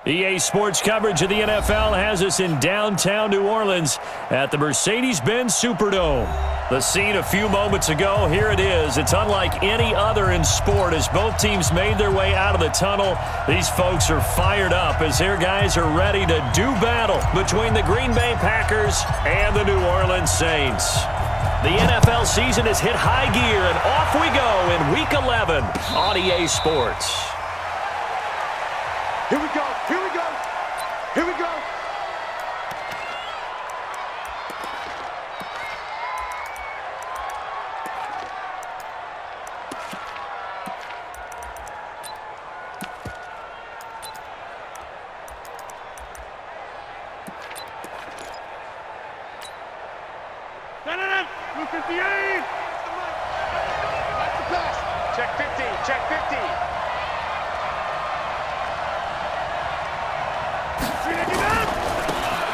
EA Sports coverage of the NFL has us in downtown New Orleans at the Mercedes-Benz Superdome. The scene a few moments ago, here it is. It's unlike any other in sport as both teams made their way out of the tunnel. These folks are fired up as their guys are ready to do battle between the Green Bay Packers and the New Orleans Saints. The NFL season has hit high gear, and off we go in Week 11 on EA Sports. Here we go, here we go, here we go. Look at the aim. That's the pass. Check 50, check 50.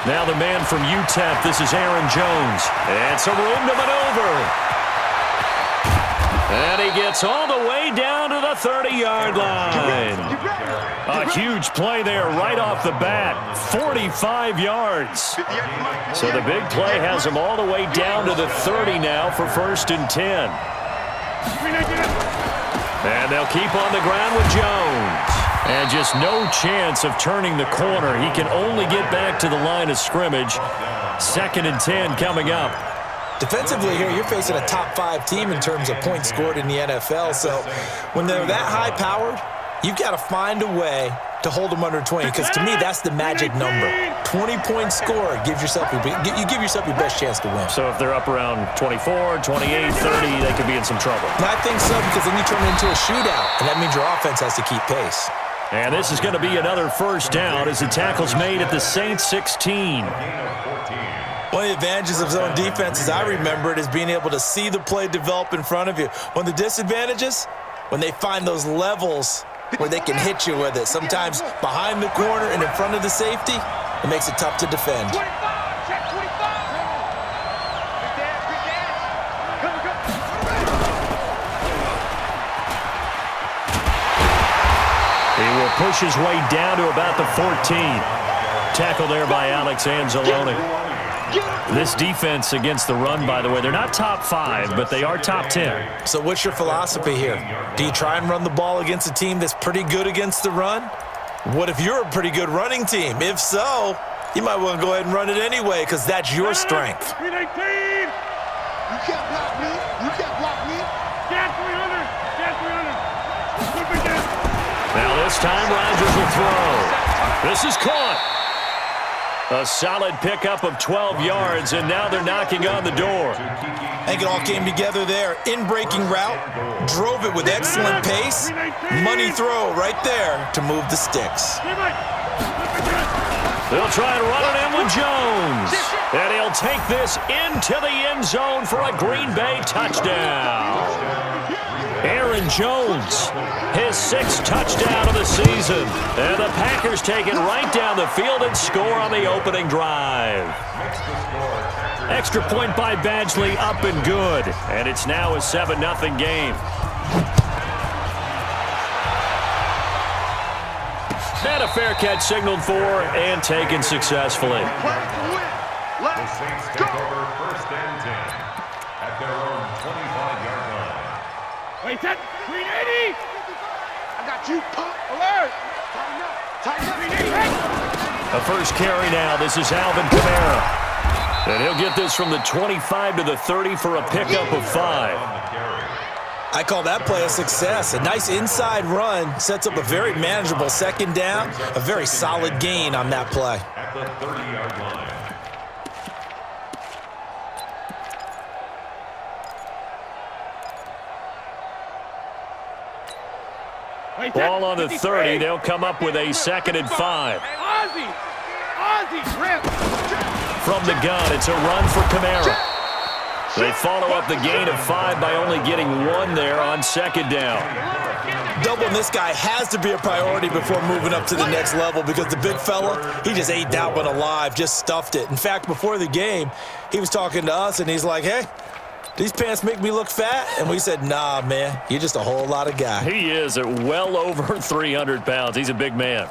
Now the man from UTEP, this is Aaron Jones. And some room to maneuver. And he gets all the way down to the 30-yard line. A huge play there right off the bat. 45 yards. So the big play has him all the way down to the 30 now for 1st and 10. And they'll keep on the ground with Jones. And just no chance of turning the corner. He can only get back to the line of scrimmage. 2nd and 10 coming up. Defensively here, you're facing a top 5 team in terms of points scored in the NFL. So when they're that high-powered, you've got to find a way to hold them under 20. Because to me, that's the magic number. 20-point score gives yourself you give yourself your best chance to win. So if they're up around 24, 28, 30, they could be in some trouble. And I think so, because then you turn it into a shootout, and that means your offense has to keep pace. And this is going to be another 1st down as the tackle's made at the Saints 16. One of the advantages of zone defense, as I remember it, is being able to see the play develop in front of you. One of the disadvantages, when they find those levels where they can hit you with it, sometimes behind the corner and in front of the safety, it makes it tough to defend. 25, check 25. Good dance, good dance. He will push his way down to about the 14. Tackle there by Alex Anzalone. This defense against the run, by the way, they're not top 5, but they are top 10. So what's your philosophy here? Do you try and run the ball against a team that's pretty good against the run? What if you're a pretty good running team? If so, you might want to go ahead and run it anyway because that's your strength. You can't block me. You can't block me. Get 300. Get 300. Now this time Rodgers will throw. This is caught. A solid pickup of 12 yards, and now they're knocking on the door. I think it all came together there. In-breaking route, drove it with excellent pace. Money throw right there to move the sticks. They'll try and run it in with Jones. And he'll take this into the end zone for a Green Bay touchdown. Aaron Jones, his 6th touchdown of the season. And the Packers take it right down the field and score on the opening drive. Extra point by Badgley, up and good. And it's now a 7-0 game. And a fair catch signaled for and taken successfully. The Saints take over 1st and 10 at their own 25-yard line. Wait, that 380. I got you, pump. Alert. Tighten up. 380. A first carry now. This is Alvin Kamara. And he'll get this from the 25 to the 30 for a pickup of 5. I call that play a success. A nice inside run sets up a very manageable 2nd down. A very solid gain on that play. At the 30-yard line. Ball on the 30. They'll come up with a 2nd and 5. Ozzy, rip. From the gun, it's a run for Kamara. They follow up the gain of 5 by only getting 1 there on 2nd down. Doubling this guy has to be a priority before moving up to the next level because the big fella, he just ate that one alive, just stuffed it. In fact, before the game, he was talking to us, and he's like, hey, these pants make me look fat? And we said, nah, man, you're just a whole lot of guy. He is at well over 300 pounds. He's a big man.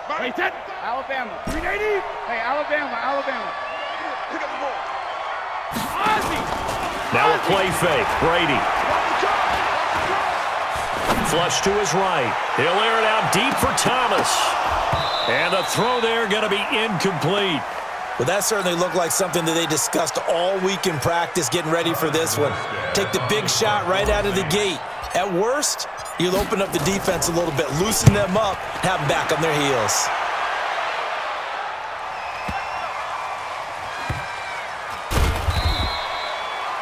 Hey, set. Alabama. 380. Hey, Alabama. Pick up the ball. Ozzy. Now a play fake. Brady. Flush to his right. He'll air it out deep for Thomas. And the throw there going to be incomplete. Well, that certainly looked like something that they discussed all week in practice getting ready for this one. Take the big shot right out of the gate. At worst, you'll open up the defense a little bit, loosen them up, have them back on their heels.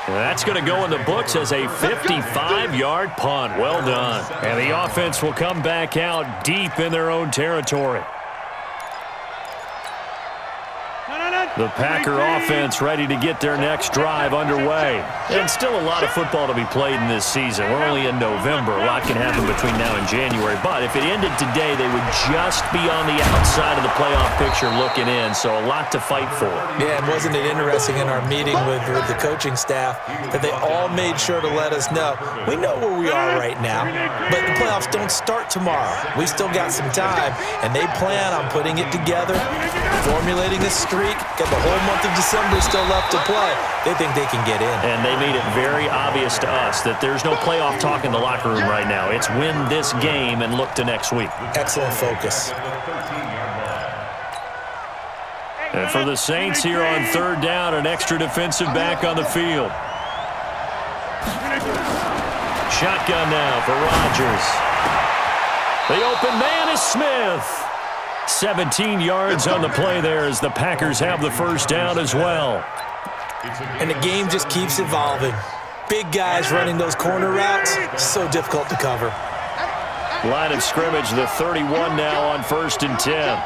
That's going to go in the books as a 55-yard punt. Well done. And the offense will come back out deep in their own territory. The Packer offense ready to get their next drive underway. And still a lot of football to be played in this season. We're only in November. A lot can happen between now and January. But if it ended today, they would just be on the outside of the playoff picture looking in. So a lot to fight for. Yeah, and wasn't it interesting in our meeting with the coaching staff that they all made sure to let us know, we know where we are right now, but the playoffs don't start tomorrow. We still got some time, and they plan on putting it together, formulating a streak, got the whole month of December still left to play. They think they can get in. And they made it very obvious to us that there's no playoff talk in the locker room right now. It's win this game and look to next week. Excellent focus. And for the Saints here on third down, an extra defensive back on the field. Shotgun now for Rodgers. The open man is Smith. 17 yards on the play there as the Packers have the first down as well. And the game just keeps evolving. Big guys running those corner routes, so difficult to cover. Line of scrimmage, the 31 now on 1st and 10.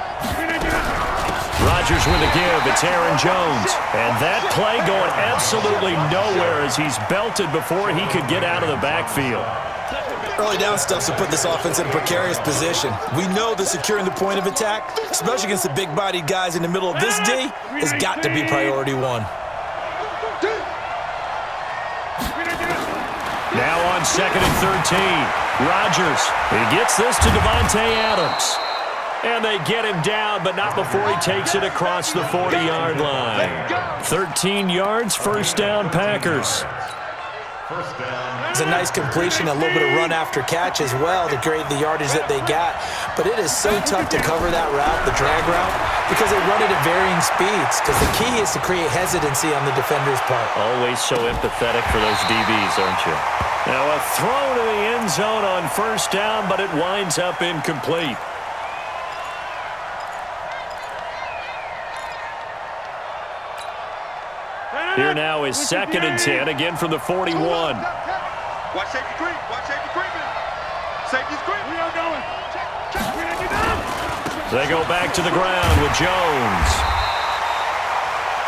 Rodgers with a give. It's Aaron Jones. And that play going absolutely nowhere as he's belted before he could get out of the backfield. Early down stuff to put this offense in a precarious position. We know that securing the point of attack, especially against the big-bodied guys in the middle of this D, has got to be priority one. Now on 2nd and 13. Rodgers. He gets this to Devontae Adams. And they get him down, but not before he takes it across the 40-yard line. 13 yards, first down, Packers. It's a nice completion, a little bit of run after catch as well to create the yardage that they got. But it is so tough to cover that route, the drag route, because they run it at varying speeds. Because the key is to create hesitancy on the defender's part. Always so empathetic for those DBs, aren't you? Now a throw to the end zone on first down, but it winds up incomplete. Here now is 2nd and 10, again from the 41. Watch safety creep. Watch safety creeping. Safety's creep. We are going. They go back to the ground with Jones.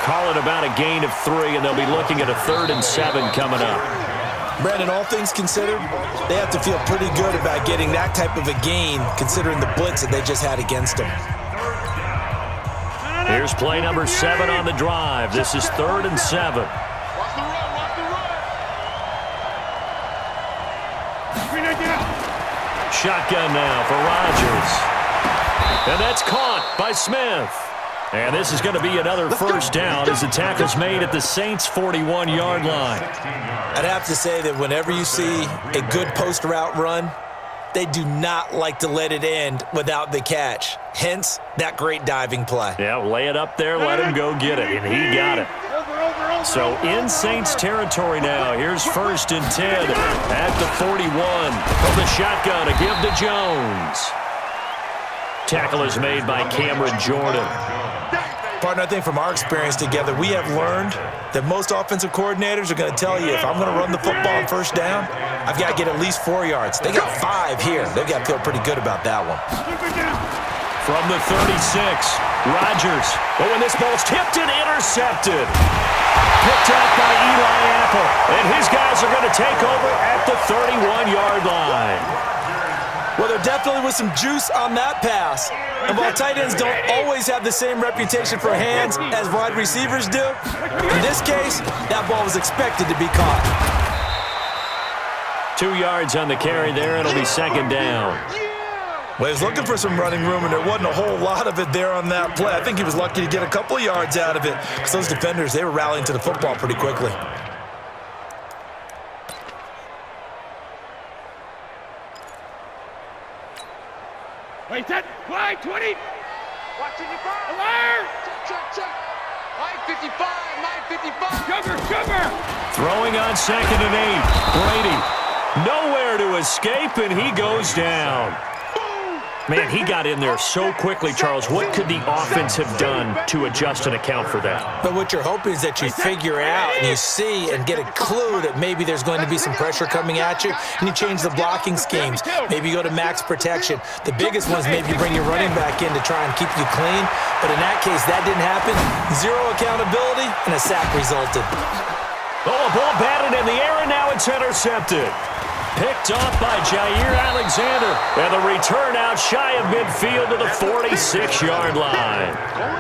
Call it about a gain of 3, and they'll be looking at a 3rd and 7 coming up. Brandon, all things considered, they have to feel pretty good about getting that type of a gain considering the blitz that they just had against them. Here's play number 7 on the drive. This is 3rd and 7. Watch the run. Watch the run. Shotgun now for Rodgers. And that's caught by Smith. And this is going to be another first down as the tackle's made at the Saints' 41-yard line. I'd have to say that whenever you see a good post route run, they do not like to let it end without the catch. Hence, that great diving play. Yeah, lay it up there, let him go get it, and he got it. So in Saints territory now, here's 1st and 10 at the 41. From the shotgun, a give to Jones. Tackle is made by Cameron Jordan. Partner, I think from our experience together, we have learned that most offensive coordinators are going to tell you, if I'm going to run the football on first down, I've got to get at least 4 yards. They got 5 here. They've got to feel pretty good about that one. From the 36, Rodgers. But when this ball's tipped and intercepted. Picked up by Eli Apple. And his guys are going to take over at the 31-yard line. Well, there definitely was some juice on that pass. And while tight ends don't always have the same reputation for hands as wide receivers do, in this case, that ball was expected to be caught. 2 yards on the carry there. It'll be 2nd down. Well, he was looking for some running room, and there wasn't a whole lot of it there on that play. I think he was lucky to get a couple of yards out of it because those defenders, they were rallying to the football pretty quickly. Wait, set, wide, 20. Watching your ball. Alert! Check. Mike 55, Mike 55. Cover. Throwing on 2nd and 8. Brady nowhere to escape, and he goes down. Man, he got in there so quickly, Charles. What could the offense have done to adjust and account for that? But what you're hoping is that you figure out and you see and get a clue that maybe there's going to be some pressure coming at you, and you change the blocking schemes. Maybe you go to max protection. The biggest ones, maybe you bring your running back in to try and keep you clean. But in that case, that didn't happen. Zero accountability, and a sack resulted. Oh, a ball batted in the air, and now it's intercepted. Picked off by Jair Alexander, and the return out shy of midfield to the 46-yard line.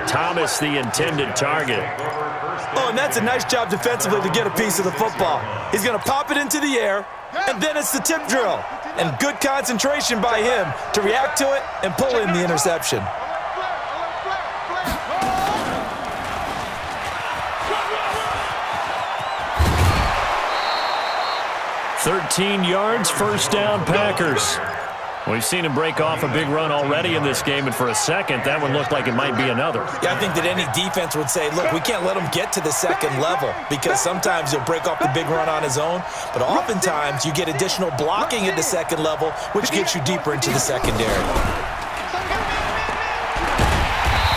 Thomas, the intended target. Oh, and that's a nice job defensively to get a piece of the football. He's going to pop it into the air, and then it's the tip drill. And good concentration by him to react to it and pull in the interception. 13 yards, first down, Packers. We've seen him break off a big run already in this game, and for a second, that one looked like it might be another. Yeah, I think that any defense would say, look, we can't let him get to the second level because sometimes he'll break off the big run on his own, but oftentimes you get additional blocking at the second level, which gets you deeper into the secondary.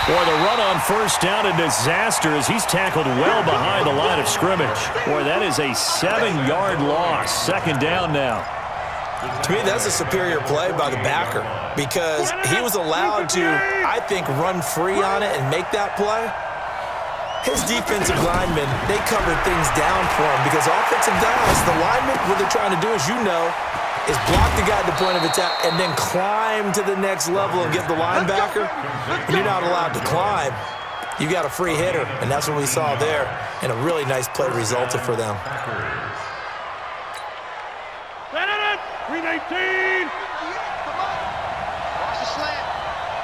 Boy, the run on first down, a disaster as he's tackled well behind the line of scrimmage. Boy, that is a 7-yard loss. Second down now. To me, that's a superior play by the backer because he was allowed to, I think, run free on it and make that play. His defensive linemen, they covered things down for him because offensive guys, the linemen, what they're trying to do, as you know, is block the guy at the point of attack and then climb to the next level and get the linebacker. When you're not allowed to climb, you got a free hitter, and that's what we saw there, and a really nice play resulted for them. 319. Watch the slant.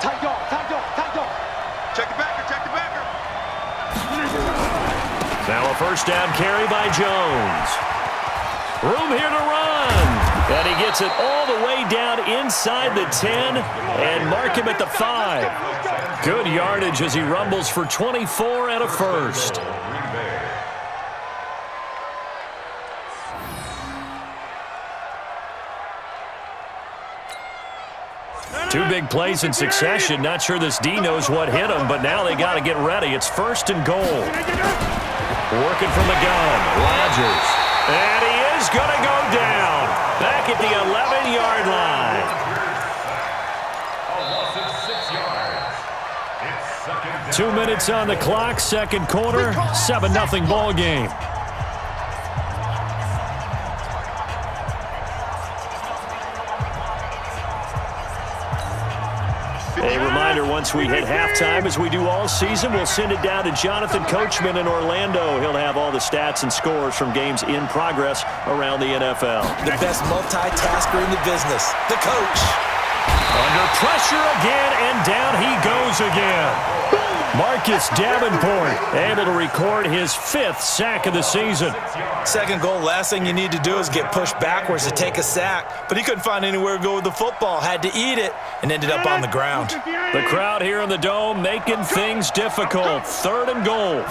Tight dog. Check the backer. Now a first down carry by Jones. Room here to run. And he gets it all the way down inside the 10 and mark him at the 5. Good yardage as he rumbles for 24 and a first. Two big plays in succession. Not sure this D knows what hit him, but now they got to get ready. It's first and goal. Working from the gun, Rodgers. And he is going to go down. Back at the 11-yard line. A loss of 6 yards. It's 2 minutes on the clock, second quarter, 7-0 ball game. A reminder, once we hit halftime, as we do all season, we'll send it down to Jonathan Coachman in Orlando. He'll have all the stats and scores from games in progress around the NFL. The best multitasker in the business, the coach. Under pressure again, and down he goes again. Marcus Davenport able to record his 5th sack of the season. Second goal, last thing you need to do is get pushed backwards to take a sack. But he couldn't find anywhere to go with the football, had to eat it, and ended up on the ground. The crowd here in the Dome making things difficult. 3rd and goal.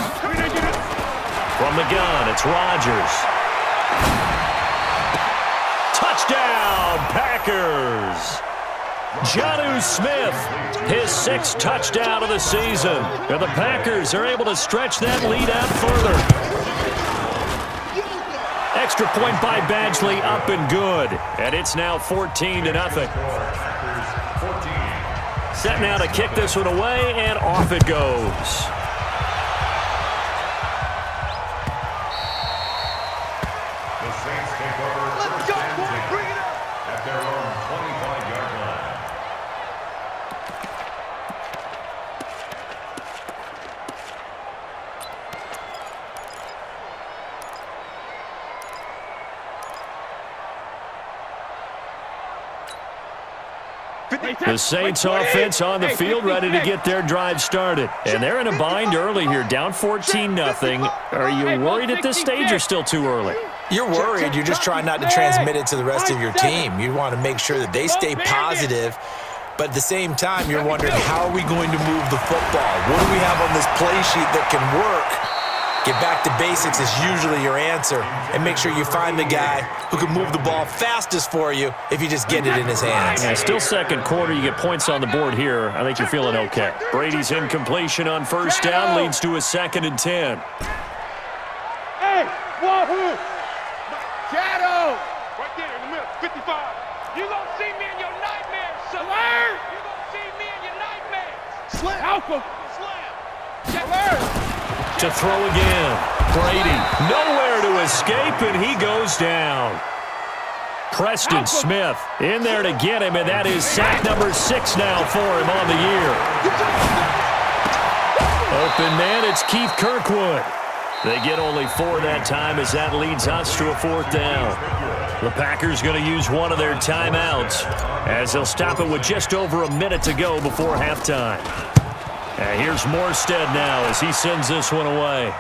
From the gun, it's Rodgers. Touchdown, Packers! Jonnu Smith, his 6th touchdown of the season. And the Packers are able to stretch that lead out further. Extra point by Badgley, up and good. And it's now 14-0. Set now to kick this one away, and off it goes. The Saints take over first and 10 at their own 25-yard line. The Saints offense on the field, ready to get their drive started. And they're in a bind early here, down 14-0. Are you worried at this stage or still too early? You're worried. You're just trying not to transmit it to the rest of your team. You want to make sure that they stay positive. But at the same time, you're wondering, how are we going to move the football? What do we have on this play sheet that can work? Get back to basics is usually your answer. And make sure you find the guy who can move the ball fastest for you if you just get it in his hands. Yeah, still second quarter. You get points on the board here. I think you're feeling okay. Brady's incompletion on first down leads to a 2nd and 10. Hey, wahoo! Shadow! Right there in the middle, 55. You gonna see me in your nightmares, son. Slam! You gonna see me in your nightmares. Slam! Alpha! Slam. Slam! To throw again. Brady nowhere to escape, and he goes down. Preston Smith in there to get him, and that is sack number 6 now for him on the year. Open man, it's Keith Kirkwood. They get only 4 that time as that leads us to a 4th down. The Packers going to use one of their timeouts as they'll stop it with just over a minute to go before halftime. And here's Morstead now as he sends this one away.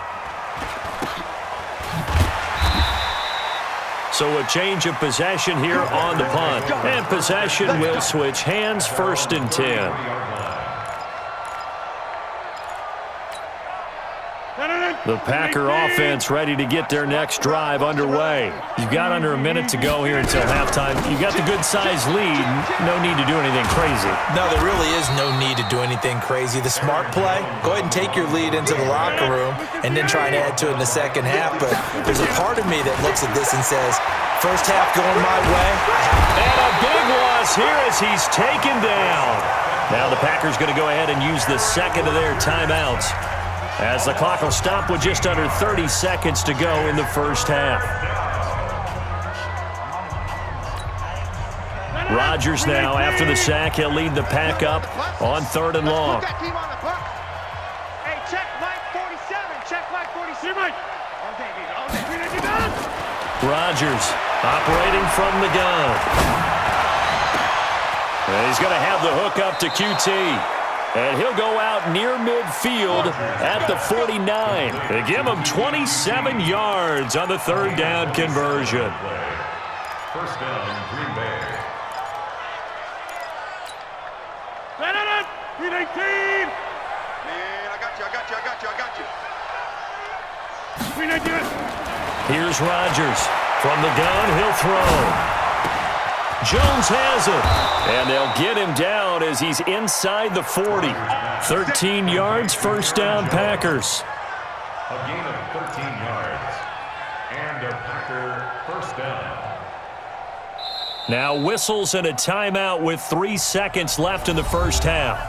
So a change of possession here on the punt. And possession will switch hands, 1st and 10. The Packer offense ready to get their next drive underway. You've got under a minute to go here until halftime. You've got the good-sized lead. No need to do anything crazy. No, there really is no need to do anything crazy. The smart play, go ahead and take your lead into the locker room and then try and add to it in the second half. But there's a part of me that looks at this and says, first half going my way. And a big loss here as he's taken down. Now the Packers going to go ahead and use the second of their timeouts, as the clock will stop with just under 30 seconds to go in the first half. Rodgers now, after the sack, he'll lead the Pack up on 3rd and long. Hey, check Mike 47. Check Mike 47. All day, baby. All day. Rodgers operating from the gun. And he's going to have the hook up to QT. And he'll go out near midfield at the 49 to give him 27 yards on the 3rd down conversion. First down, Green Bay. Green 18! Man, I got you. Green 19! Here's Rodgers. From the gun, he'll throw. Jones has it, and they'll get him down as he's inside the 40. 13 yards, 1st down, Packers. A gain of 13 yards. And a Packer 1st down. Now whistles and a timeout with 3 seconds left in the first half.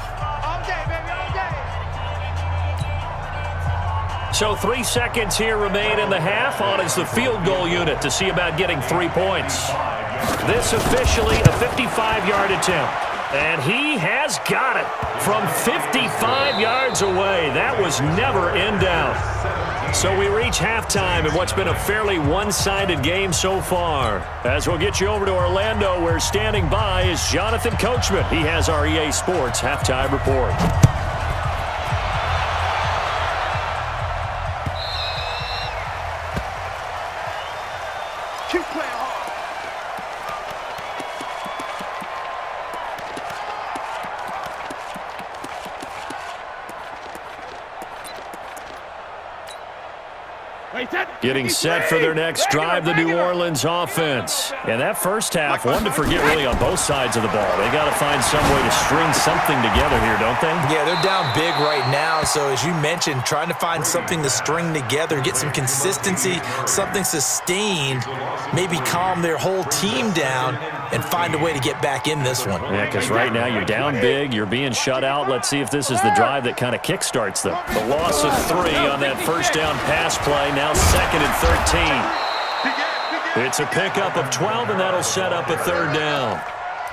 All day, baby, all day. So 3 seconds here remain in the half. On is the field goal unit to see about getting 3 points. This officially a 55-yard attempt. And he has got it from 55 yards away. That was never in doubt. So we reach halftime in what's been a fairly one-sided game so far. As we'll get you over to Orlando, where standing by is Jonathan Coachman. He has our EA Sports halftime report. Keep playing hard. Getting set for their next drive, the New Orleans offense. And that first half, one to forget really on both sides of the ball. They got to find some way to string something together here, don't they? Yeah, they're down big right now. So as you mentioned, trying to find something to string together, get some consistency, something sustained, maybe calm their whole team down and find a way to get back in this one. Yeah, because right now you're down big, you're being shut out. Let's see if this is the drive that kind of kickstarts them. The loss of 3 on that first down pass play, now 2nd and 13. It's a pickup of 12, and that'll set up a 3rd down.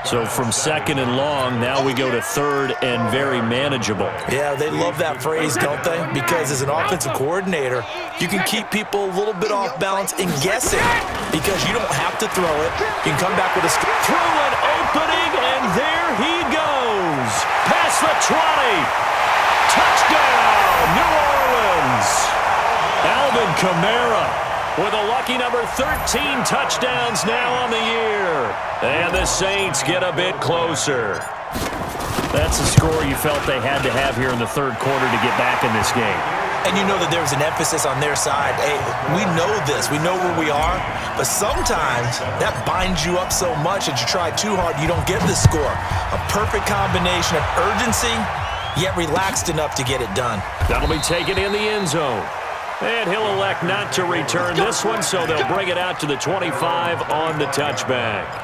So from 2nd and long, now we go to 3rd and very manageable. Yeah, they love that phrase, don't they? Because as an offensive coordinator, you can keep people a little bit off balance and guessing because you don't have to throw it. You can come back with a... Through an opening, and there he complete. Touchdown, New Orleans. Alvin Kamara with a lucky number 13 touchdowns now on the year. And the Saints get a bit closer. That's a score you felt they had to have here in the third quarter to get back in this game. And you know that there's an emphasis on their side. Hey, we know this. We know where we are. But sometimes that binds you up so much that you try too hard, you don't get the score. A perfect combination of urgency, yet relaxed enough to get it done. That'll be taken in the end zone. And he'll elect not to return this one, so they'll bring it out to the 25 on the touchback.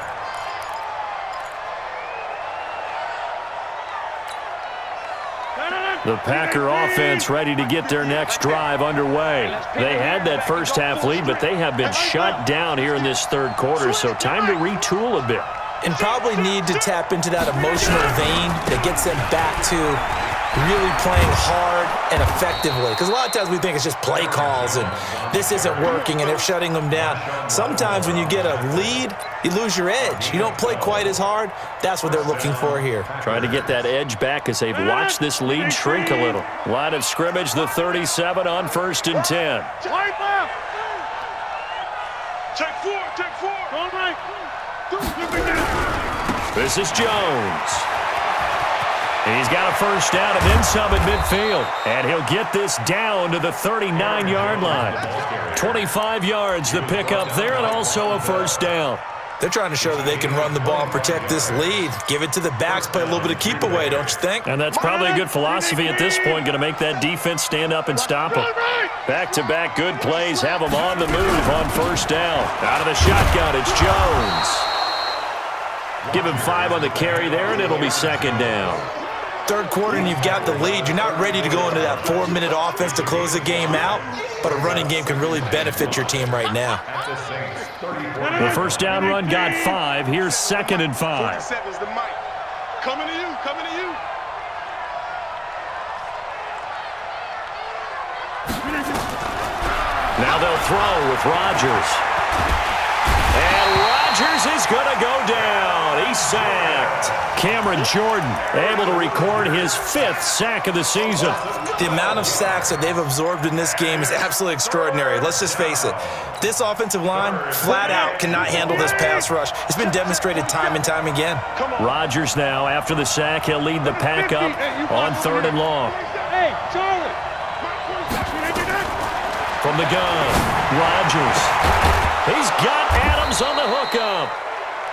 The Packer offense ready to get their next drive underway. They had that first half lead, but they have been shut down here in this third quarter, so time to retool a bit. And probably need to tap into that emotional vein that gets them back to really playing hard and effectively. Because a lot of times we think it's just play calls and this isn't working and they're shutting them down. Sometimes when you get a lead, you lose your edge. You don't play quite as hard. That's what they're looking for here. Trying to get that edge back as they've watched this lead shrink a little. Line of scrimmage, the 37 on 1st and 10. Right left. Check four. All right. This is Jones. He's got a first down and then some at midfield. And he'll get this down to the 39-yard line. 25 yards the pickup there and also a first down. They're trying to show that they can run the ball and protect this lead. Give it to the backs, play a little bit of keep away, don't you think? And that's probably a good philosophy at this point, going to make that defense stand up and stop them. Back-to-back good plays have them on the move on first down. Out of the shotgun, it's Jones. Give him 5 on the carry there, and it'll be second down. Third quarter and you've got the lead. You're not ready to go into that 4-minute offense to close the game out, but a running game can really benefit your team right now. The first down run got 5. Here's 2nd and 5. 47's the mic. Coming to you. Now they'll throw with Rodgers. And Rodgers is going to go down. He's sacked. Cameron Jordan able to record his 5th sack of the season. The amount of sacks that they've absorbed in this game is absolutely extraordinary. Let's just face it. This offensive line, flat out, cannot handle this pass rush. It's been demonstrated time and time again. Rodgers now, after the sack, he'll lead the pack up on 3rd and long. Hey, Charlie. From the gun, Rodgers. He's got Adams on the hookup.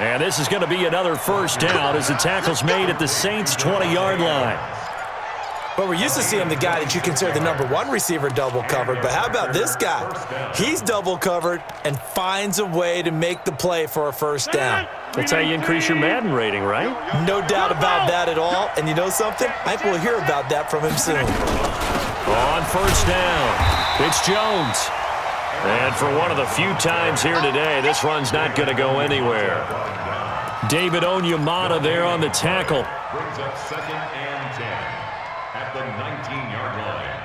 And this is going to be another first down as the tackle's made at the Saints' 20-yard line. But we're used to seeing the guy that you consider the #1 receiver double covered. But how about this guy? He's double covered and finds a way to make the play for a first down. That's how you increase your Madden rating, right? No doubt about that at all. And you know something? I think we'll hear about that from him soon. On first down, it's Jones. And for one of the few times here today, this run's not going to go anywhere. David Onyemata there on the tackle. Brings up 2nd and 10 at the 19-yard line.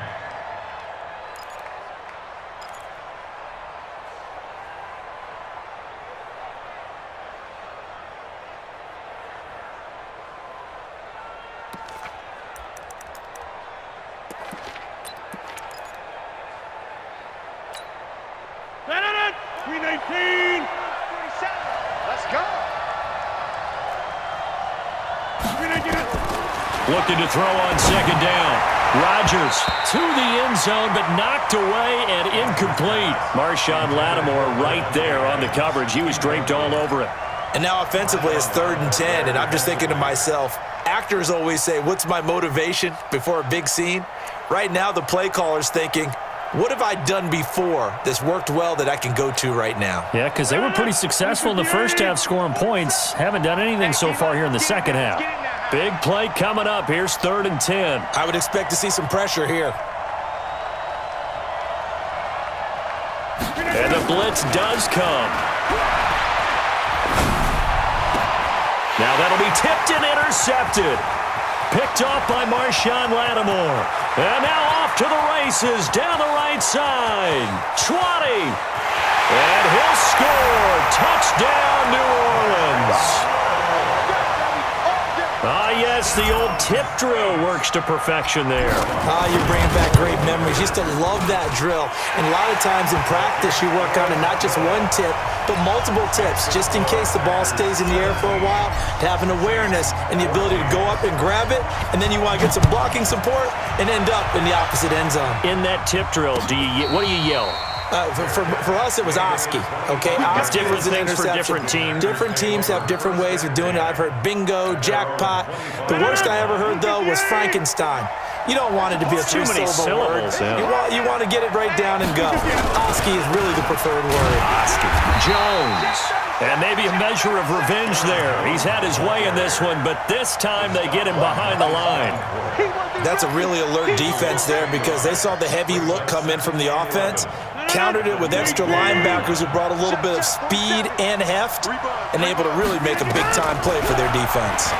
Let's go. Looking to throw on 2nd down. Rodgers to the end zone, but knocked away and incomplete. Marshawn Lattimore right there on the coverage. He was draped all over it. And now offensively it's 3rd and 10, and I'm just thinking to myself, actors always say, what's my motivation before a big scene? Right now the play caller's thinking, what have I done before that's worked well that I can go to right now? Yeah, because they were pretty successful in the first half scoring points. Haven't done anything so far here in the second half. Big play coming up. Here's 3rd and 10. I would expect to see some pressure here. And the blitz does come. Now that'll be tipped and intercepted. Picked off by Marshawn Lattimore. And now off to the races down the right side. 20. And he'll score. Touchdown, New Orleans. Ah, yes, the old tip drill works to perfection there. You're bringing back great memories. Used to love that drill. And a lot of times in practice, you work on it, not just one tip, but multiple tips, just in case the ball stays in the air for a while, to have an awareness and the ability to go up and grab it, and then you want to get some blocking support and end up in the opposite end zone. In that tip drill, what do you yell? For us, it was Oski. Okay, Oski different was an things for interception. different teams. Different teams have different ways of doing it. I've heard bingo, jackpot. The worst I ever heard, though, was Frankenstein. You don't want it to be a Too many three-syllable word. syllables. You want to get it right down and go. Oski is really the preferred word. Oski. Jones. And maybe a measure of revenge there. He's had his way in this one, but this time they get him behind the line. That's a really alert defense there because they saw the heavy look come in from the offense, countered it with extra linebackers who brought a little bit of speed and heft, and able to really make a big-time play for their defense.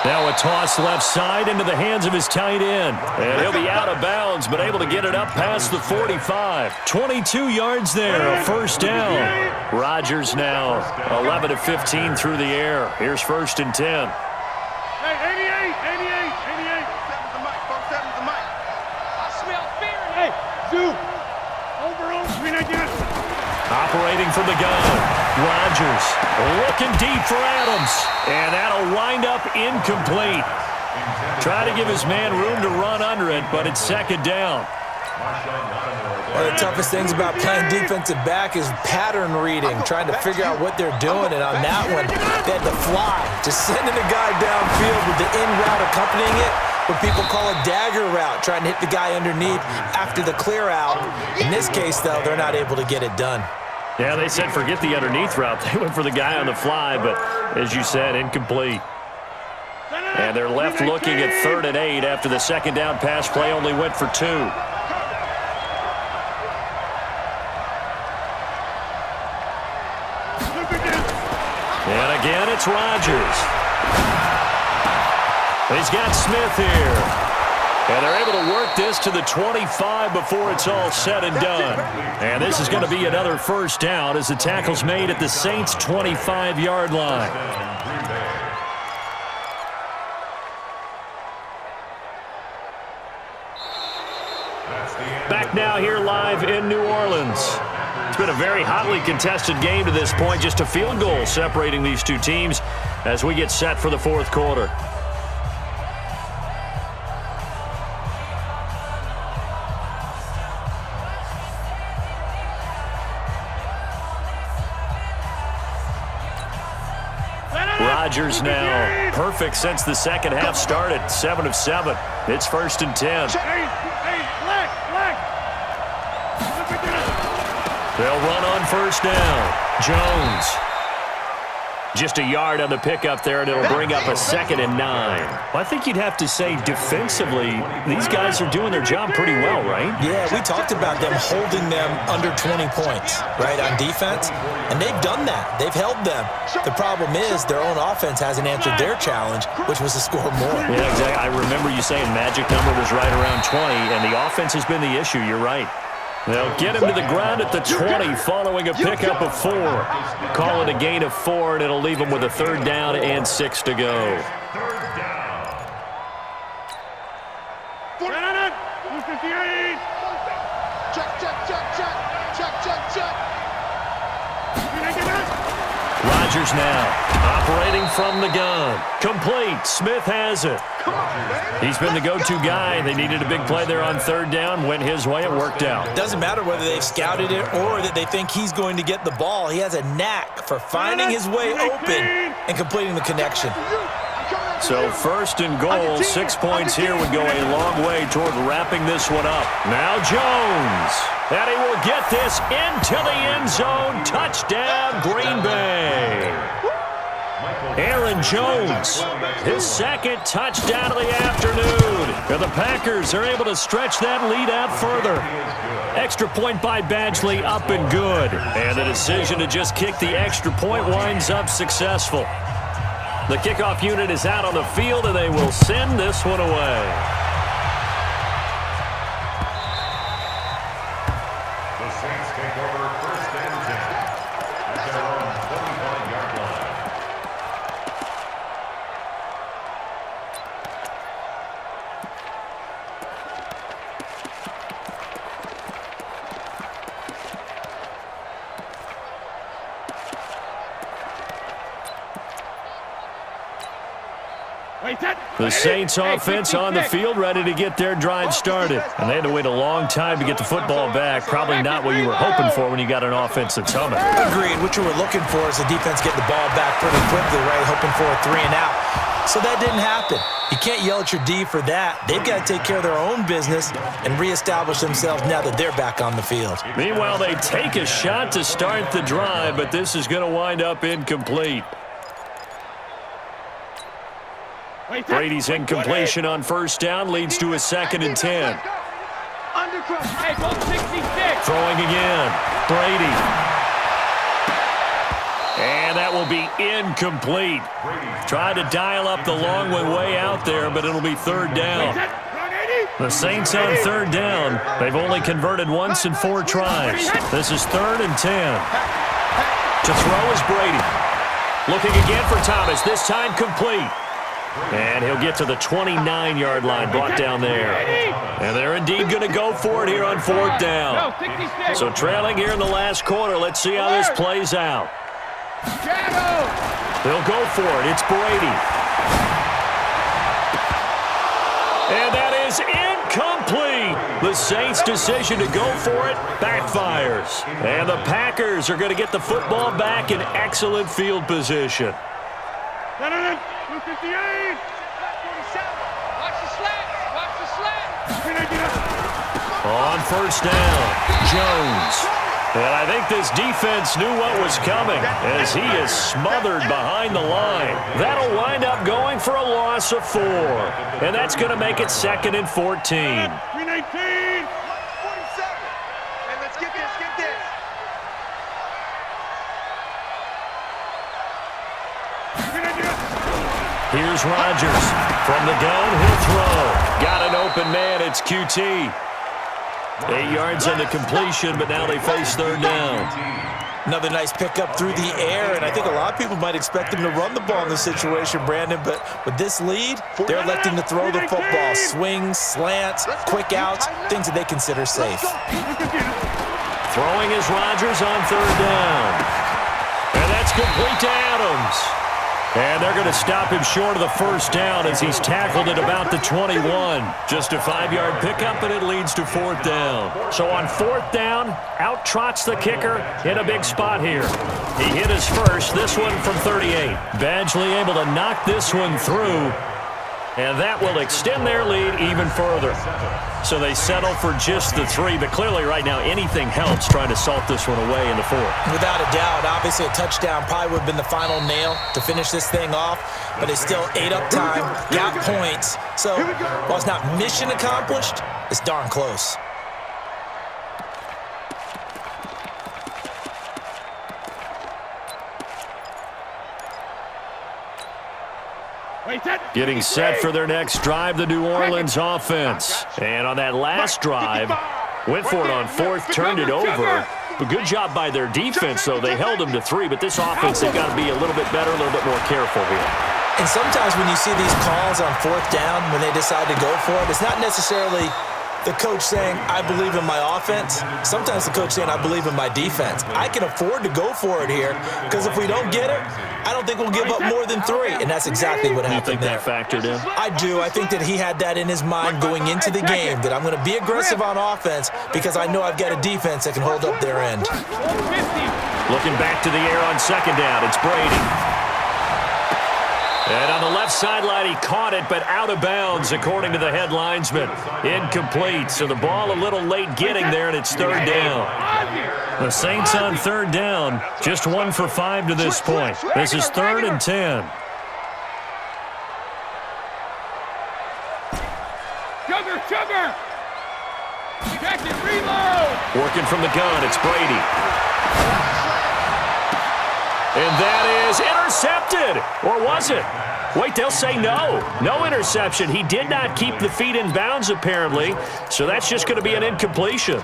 Now a toss left side into the hands of his tight end. And he'll be out of bounds, but able to get it up past the 45. 22 yards there, a first down. Rodgers now 11 of 15 through the air. Here's 1st and 10. Hey, 88. Seven's the mic, folks. Seven's the mic. I smell fear. Hey, Zoo. Overall, 399. Operating from the gun. Rodgers looking deep for Adams. And that'll wind up incomplete. Try to give his man room to run under it, but it's 2nd down. One of the toughest things about playing defensive back is pattern reading, trying to figure out what they're doing. And on that one, they had to fly, just sending the guy downfield with the in route accompanying it, what people call a dagger route, trying to hit the guy underneath after the clear out. In this case, though, they're not able to get it done. Yeah, they said forget the underneath route. They went for the guy on the fly, but as you said, incomplete. And they're left looking at 3rd and 8 after the 2nd down pass play only went for 2. And again, it's Rodgers. He's got Smith here. And they're able to work this to the 25 before it's all said and done. And this is going to be another first down as the tackle's made at the Saints' 25-yard line. Back now here live in New Orleans. It's been a very hotly contested game to this point. Just a field goal separating these two teams as we get set for the 4th quarter. Rodgers now perfect since the 2nd half started. 7 of 7. It's 1st and 10. Black. They'll run on 1st down. Jones. Just a yard on the pickup there, and it'll bring up a 2nd and 9. Well, I think you'd have to say defensively, these guys are doing their job pretty well, right? Yeah, we talked about them holding them under 20 points, right, on defense, and they've done that. They've held them. The problem is their own offense hasn't answered their challenge, which was to score more. Yeah, exactly. I remember you saying magic number was right around 20, and the offense has been the issue. You're right. They'll get him to the ground at the 20 following a pickup of 4. Call it a gain of 4, and it'll leave him with a 3rd down and 6 to go. Rodgers now operating from the gun. Complete. Smith has it. He's been the go-to guy. They needed a big play there on 3rd down. Went his way. It worked out. Doesn't matter whether they've scouted it or that they think he's going to get the ball. He has a knack for finding his way open and completing the connection. So 1st and goal, 6 points here would go a long way toward wrapping this one up. Now Jones. And he will get this into the end zone. Touchdown, Green Bay. Aaron Jones, his 2nd touchdown of the afternoon. And the Packers are able to stretch that lead out further. Extra point by Badgley, up and good. And the decision to just kick the extra point winds up successful. The kickoff unit is out on the field, and they will send this one away. The Saints take over 1st and 10 at their own 25-yard line. The Saints offense on the field, ready to get their drive started. And they had to wait a long time to get the football back. Probably not what you were hoping for when you got an offense that's humming. Agreed. What you were looking for is the defense getting the ball back pretty quickly, right? Hoping for a 3 and out. So that didn't happen. You can't yell at your D for that. They've got to take care of their own business and reestablish themselves now that they're back on the field. Meanwhile, they take a shot to start the drive, but this is going to wind up incomplete. Brady's incompletion on first down leads to a 2nd and 10. Throwing again. Brady. And that will be incomplete. Tried to dial up the long one way out there, but it'll be 3rd down. The Saints on 3rd down. They've only converted once in 4 tries. This is 3rd and 10. To throw is Brady. Looking again for Thomas, this time complete. And he'll get to the 29-yard line, brought down there. And they're indeed going to go for it here on 4th down. So trailing here in the last quarter, let's see how this plays out. They'll go for it. It's Brady. And that is incomplete. The Saints' decision to go for it backfires. And the Packers are going to get the football back in excellent field position. 258. 47. Watch the slant. Watch the slant. On first down, Jones. And I think this defense knew what was coming as he is smothered behind the line. That'll wind up going for a loss of 4. And that's going to make it 2nd and 14. 319. 47. And let's get this, get this. Here's Rodgers. From the gun, he'll throw. Got an open man. It's QT. 8 yards on the completion, but now they face 3rd down. Another nice pickup through the air, and I think a lot of people might expect them to run the ball in this situation, Brandon, but with this lead, they're electing to throw the football. Swings, slants, quick outs, things that they consider safe. Throwing is Rodgers on 3rd down. And that's complete to Adams. And they're going to stop him short of the first down as he's tackled at about the 21. Just a 5-yard pickup, and it leads to 4th down. So on 4th down, out trots the kicker in a big spot here. He hit his first, this one from 38. Badgley able to knock this one through, and that will extend their lead even further. So they settle for just the 3, but clearly right now anything helps trying to salt this one away in the 4th. Without a doubt, obviously a touchdown probably would have been the final nail to finish this thing off, but they still ate up time, got points. So while it's not mission accomplished, it's darn close. Getting set for their next drive, the New Orleans offense. And on that last drive, went for it on 4th, turned it over. A good job by their defense, though. They held them to 3, but this offense, they've got to be a little bit better, a little bit more careful here. And sometimes when you see these calls on 4th down, when they decide to go for it, it's not necessarily the coach saying, I believe in my offense. Sometimes the coach saying, I believe in my defense. I can afford to go for it here because if we don't get it, I don't think we'll give up more than 3. And that's exactly what happened there. You think that factored in? I do. I think that he had that in his mind going into the game, that I'm going to be aggressive on offense because I know I've got a defense that can hold up their end. Looking back to the air on 2nd down, it's Brady. And on the left sideline, he caught it, but out of bounds, according to the head linesman. Incomplete, so the ball a little late getting there, and it's 3rd down. The Saints on 3rd down, just 1 for 5 to this point. This is 3rd and 10. Sugar! Check it, reload! Working from the gun, it's Brady. And that is intercepted. Or was it? Wait, they'll say no. No interception. He did not keep the feet in bounds, apparently. So that's just going to be an incompletion.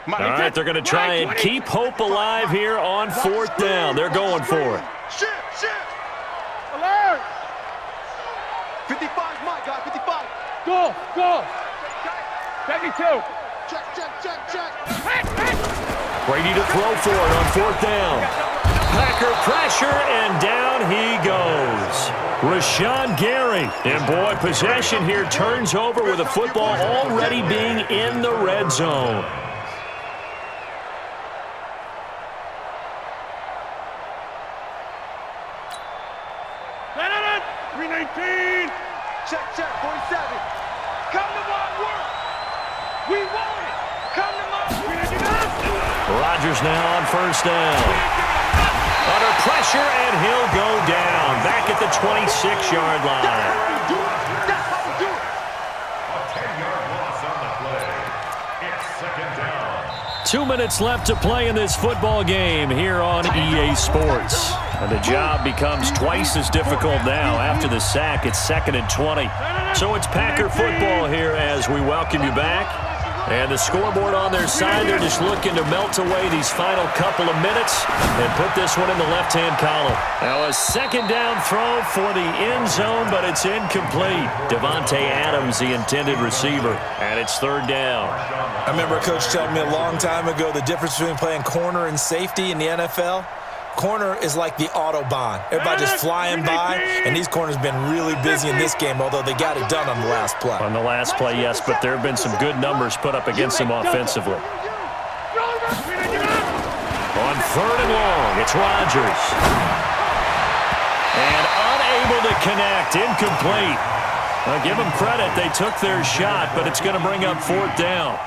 All right, they're going to try and keep hope alive here on 4th down. They're going for it. Shift! Alert! 55, my guy, 55. Go, go. 72. Check, check, check, check. Brady to throw for it on 4th down. Packer pressure, and down he goes. Rashawn Gary. And, boy, possession here turns over with the football already being in the red zone. Check, check, 47. Come to my work. We want it. Come to my work. Rodgers now on 1st down. Under pressure, and he'll go down. Back at the 26-yard line. That's how we do it. A 10-yard loss on the play. It's 2nd down. 2 minutes left to play in this football game here on EA Sports. And the job becomes twice as difficult now. After the sack, it's 2nd and 20. So it's Packer football here as we welcome you back. And the scoreboard on their side, they're just looking to melt away these final couple of minutes and put this one in the left-hand column. Now a 2nd down throw for the end zone, but it's incomplete. Devontae Adams, the intended receiver, and it's 3rd down. I remember a coach telling me a long time ago the difference between playing corner and safety in the NFL. Corner is like the Autobahn. Everybody just flying by, and these corners have been really busy in this game, although they got it done on the last play. On the last play, yes, but there have been some good numbers put up against them offensively. On 3rd and long, it's Rodgers. And unable to connect, incomplete. Now, give them credit, they took their shot, but it's going to bring up 4th down.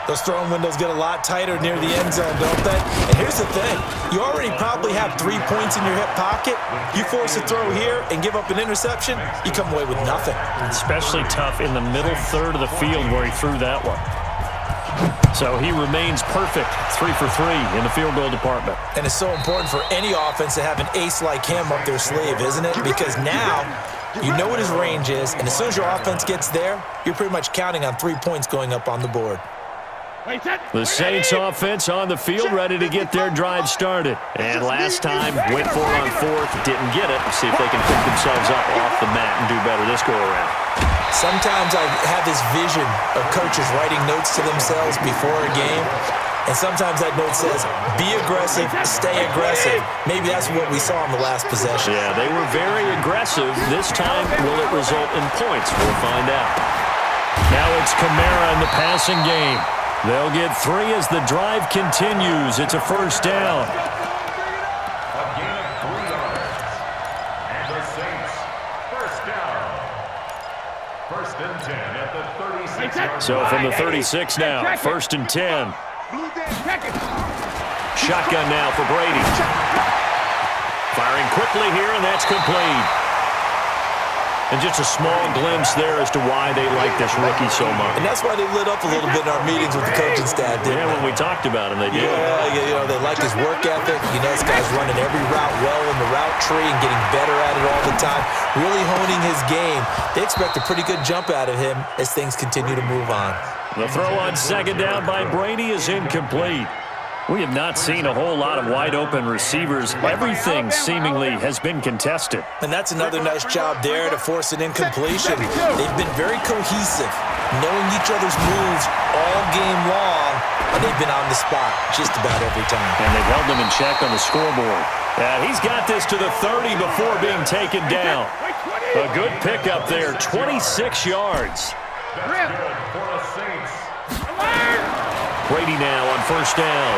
Those throwing windows get a lot tighter near the end zone, don't they? And here's the thing. You already probably have 3 points in your hip pocket. You force a throw here and give up an interception, you come away with nothing. Especially tough in the middle third of the field where he threw that one. So he remains perfect, 3 for 3 in the field goal department. And it's so important for any offense to have an ace like him up their sleeve, isn't it? Because now you know what his range is, and as soon as your offense gets there, you're pretty much counting on 3 points going up on the board. The Saints offense on the field, ready to get their drive started. And last time, went for it on 4th, didn't get it. See if they can pick themselves up off the mat and do better this go-around. Sometimes I have this vision of coaches writing notes to themselves before a game, and sometimes that note says, be aggressive, stay aggressive. Maybe that's what we saw in the last possession. Yeah, they were very aggressive. This time, will it result in points? We'll find out. Now it's Kamara in the passing game. They'll get 3 as the drive continues. It's a 1st down. A gain of 3 yards. And the Saints, 1st down. 1st and 10 at the 36-yard line. So from the 36 now, 1st and 10. Shotgun now for Brady. Firing quickly here, and that's complete. And just a small glimpse there as to why they like this rookie so much. And that's why they lit up a little bit in our meetings with the coaching staff, didn't they? Yeah, when we talked about him, they did. Yeah, you know, they like his work ethic. You know, this guy's running every route well in the route tree and getting better at it all the time, really honing his game. They expect a pretty good jump out of him as things continue to move on. The throw on 2nd down by Brady is incomplete. We have not seen a whole lot of wide-open receivers. Everything seemingly has been contested. And that's another nice job there to force an incompletion. They've been very cohesive, knowing each other's moves all game long, and they've been on the spot just about every time. And they've held them in check on the scoreboard. He's got this to the 30 before being taken down. A good pickup there, 26 yards. That's good for the Saints. Brady now on 1st down.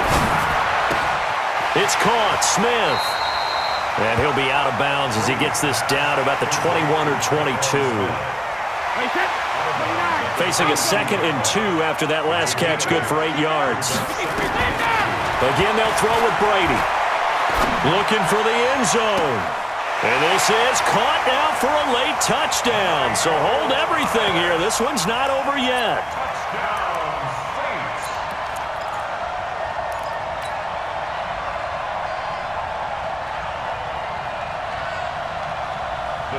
It's caught, Smith. And he'll be out of bounds as he gets this down about the 21 or 22. Facing a 2nd and 2 after that last catch, good for 8 yards. Again, they'll throw with Brady. Looking for the end zone. And this is caught now for a late touchdown. So hold everything here. This one's not over yet. Touchdown, Saints.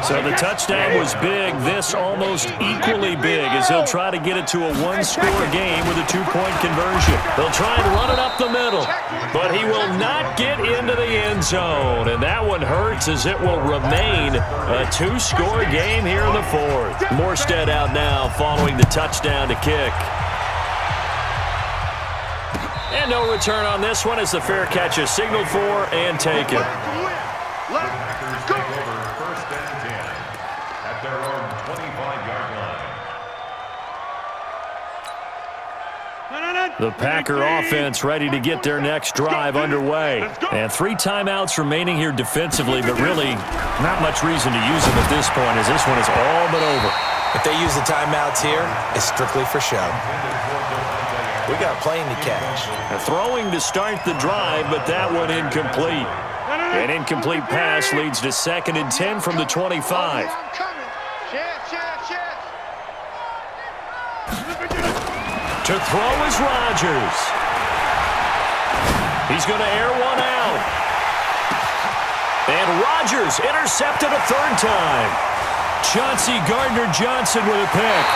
So the touchdown was big, this almost equally big, as he'll try to get it to a one-score game with a two-point conversion. They'll try and run it up the middle, but he will not get into the end zone. And that one hurts, as it will remain a two-score game here in the fourth. Morstead out now following the touchdown to kick. And no return on this one as the fair catch is signaled for and taken. Packers take over first and 10 at their own 25-yard line. The Packer offense ready to get their next drive underway. And 3 timeouts remaining here defensively, but really not much reason to use them at this point, as this one is all but over. If they use the timeouts here, it's strictly for show. We got a plane to catch. Throwing to start the drive, but that one incomplete. An incomplete pass leads to 2nd and 10 from the 25. To throw is Rodgers. He's going to air one out. And Rodgers intercepted a 3rd time. Chauncey Gardner-Johnson with a pick.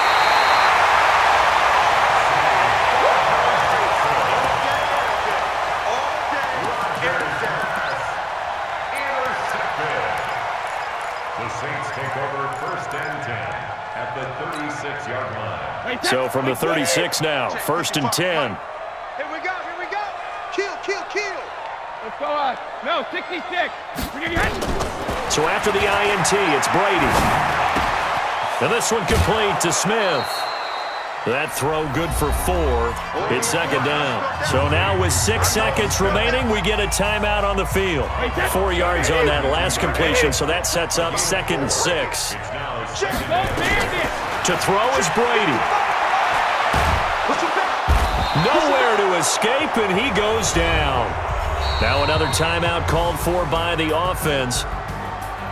So from the 36 now, 1st and 10. Here we go, here we go. Kill. Let's go, no, 66. So after the INT, it's Brady. And this one complete to Smith. That throw good for 4. It's 2nd down. So now with 6 seconds remaining, we get a timeout on the field. 4 yards on that last completion, so that sets up 2nd and 6. To throw is Brady. Nowhere to escape, and he goes down. Now another timeout called for by the offense.